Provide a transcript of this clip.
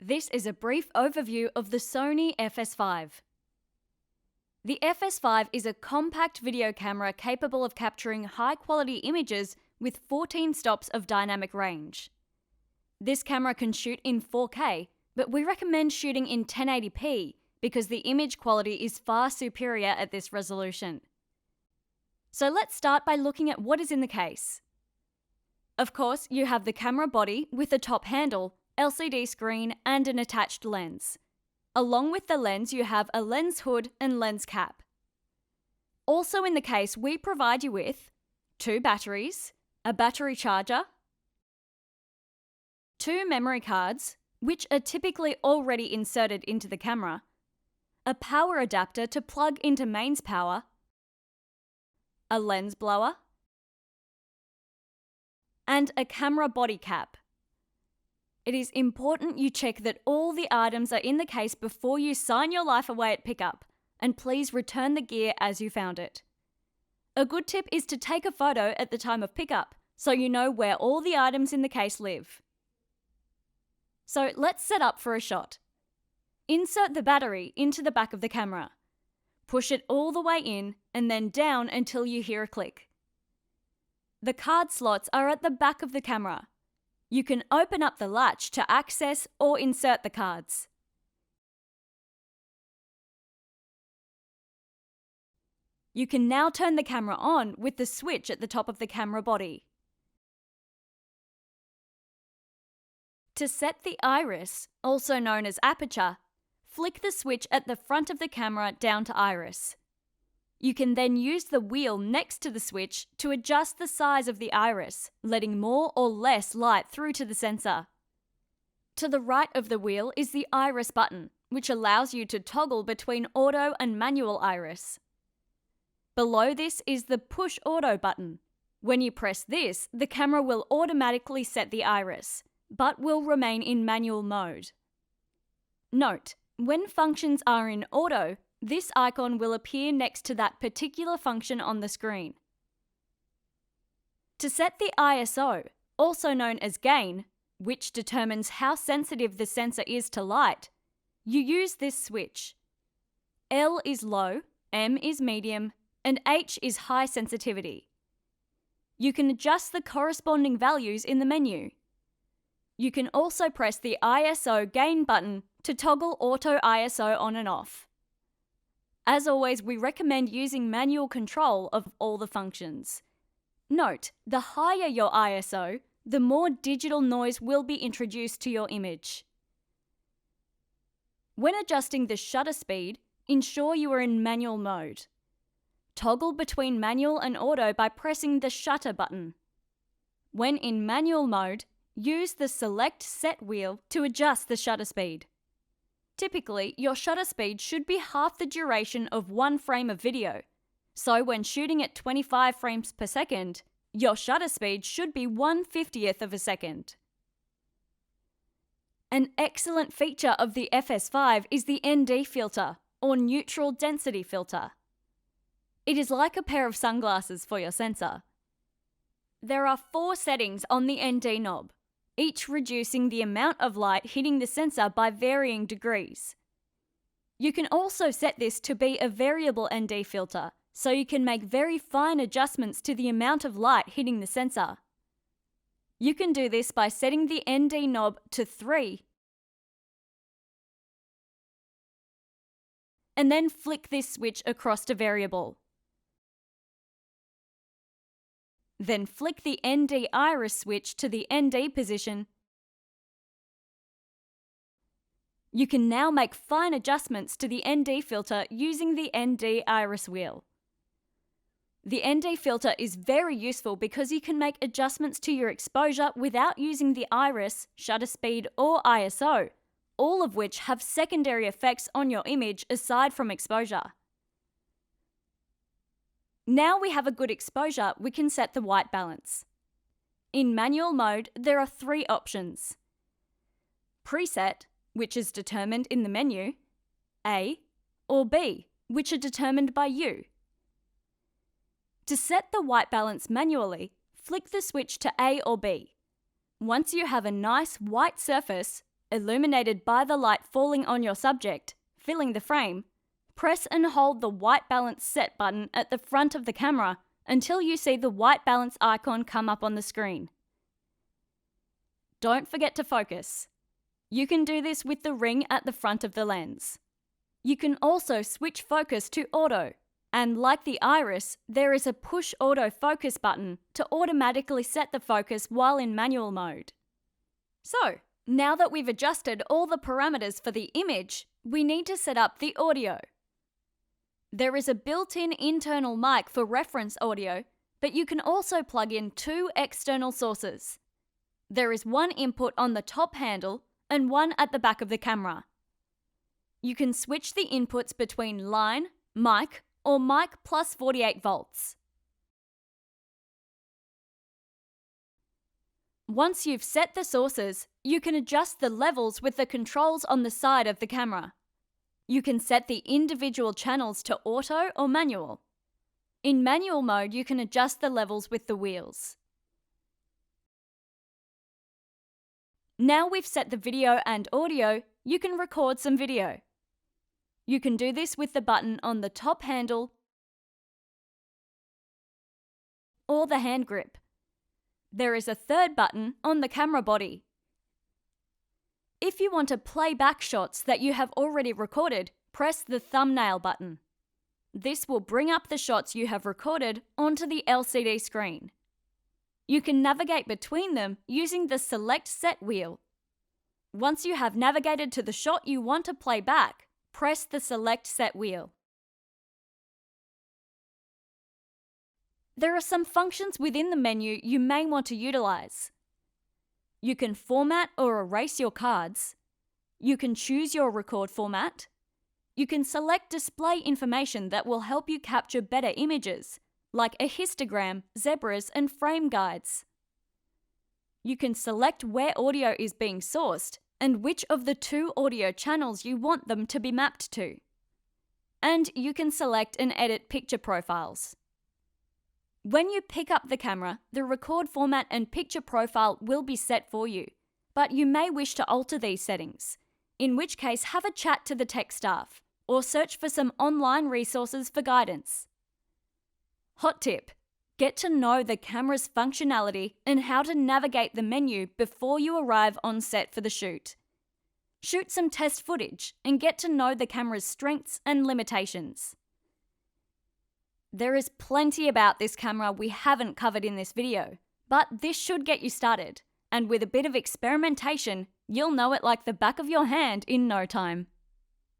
This is a brief overview of the Sony FS5. The FS5 is a compact video camera capable of capturing high-quality images with 14 stops of dynamic range. This camera can shoot in 4K, but we recommend shooting in 1080p because the image quality is far superior at this resolution. So let's start by looking at what is in the case. Of course, you have the camera body with a top handle, LCD screen and an attached lens. Along with the lens, you have a lens hood and lens cap. Also in the case, we provide you with 2 batteries, a battery charger, 2 memory cards, which are typically already inserted into the camera, a power adapter to plug into mains power, a lens blower, and a camera body cap. It is important you check that all the items are in the case before you sign your life away at pickup, and please return the gear as you found it. A good tip is to take a photo at the time of pickup, so you know where all the items in the case live. So let's set up for a shot. Insert the battery into the back of the camera. Push it all the way in and then down until you hear a click. The card slots are at the back of the camera. You can open up the latch to access or insert the cards. You can now turn the camera on with the switch at the top of the camera body. To set the iris, also known as aperture, flick the switch at the front of the camera down to iris. You can then use the wheel next to the switch to adjust the size of the iris, letting more or less light through to the sensor. To the right of the wheel is the iris button, which allows you to toggle between auto and manual iris. Below this is the push auto button. When you press this, the camera will automatically set the iris, but will remain in manual mode. Note, when functions are in auto, this icon will appear next to that particular function on the screen. To set the ISO, also known as gain, which determines how sensitive the sensor is to light, you use this switch. L is low, M is medium, and H is high sensitivity. You can adjust the corresponding values in the menu. You can also press the ISO gain button to toggle auto ISO on and off. As always, we recommend using manual control of all the functions. Note, the higher your ISO, the more digital noise will be introduced to your image. When adjusting the shutter speed, ensure you are in manual mode. Toggle between manual and auto by pressing the shutter button. When in manual mode, use the select set wheel to adjust the shutter speed. Typically, your shutter speed should be half the duration of 1 frame of video. So when shooting at 25 frames per second, your shutter speed should be 1/50th of a second. An excellent feature of the FS5 is the ND filter, or neutral density filter. It is like a pair of sunglasses for your sensor. There are 4 settings on the ND knob, each reducing the amount of light hitting the sensor by varying degrees. You can also set this to be a variable ND filter, so you can make very fine adjustments to the amount of light hitting the sensor. You can do this by setting the ND knob to 3 and then flick this switch across to variable. Then flick the ND iris switch to the ND position. You can now make fine adjustments to the ND filter using the ND iris wheel. The ND filter is very useful because you can make adjustments to your exposure without using the iris, shutter speed, or ISO, all of which have secondary effects on your image aside from exposure. Now we have a good exposure, we can set the white balance. In manual mode, there are 3 options. Preset, which is determined in the menu, A, or B, which are determined by you. To set the white balance manually, flick the switch to A or B. Once you have a nice white surface, illuminated by the light falling on your subject, filling the frame, press and hold the white balance set button at the front of the camera until you see the white balance icon come up on the screen. Don't forget to focus. You can do this with the ring at the front of the lens. You can also switch focus to auto, and like the iris, there is a push auto focus button to automatically set the focus while in manual mode. So, now that we've adjusted all the parameters for the image, we need to set up the audio. There is a built-in internal mic for reference audio, but you can also plug in 2 external sources. There is one input on the top handle and one at the back of the camera. You can switch the inputs between line, mic, or mic plus 48 volts. Once you've set the sources, you can adjust the levels with the controls on the side of the camera. You can set the individual channels to auto or manual. In manual mode, you can adjust the levels with the wheels. Now we've set the video and audio, you can record some video. You can do this with the button on the top handle or the hand grip. There is a third button on the camera body. If you want to play back shots that you have already recorded, press the thumbnail button. This will bring up the shots you have recorded onto the LCD screen. You can navigate between them using the Select Set wheel. Once you have navigated to the shot you want to play back, press the Select Set wheel. There are some functions within the menu you may want to utilize. You can format or erase your cards. You can choose your record format. You can select display information that will help you capture better images, like a histogram, zebras, and frame guides. You can select where audio is being sourced and which of the 2 audio channels you want them to be mapped to. And you can select and edit picture profiles. When you pick up the camera, the record format and picture profile will be set for you, but you may wish to alter these settings, in which case have a chat to the tech staff or search for some online resources for guidance. Hot tip: get to know the camera's functionality and how to navigate the menu before you arrive on set for the shoot. Shoot some test footage and get to know the camera's strengths and limitations. There is plenty about this camera we haven't covered in this video, but this should get you started, and with a bit of experimentation, you'll know it like the back of your hand in no time.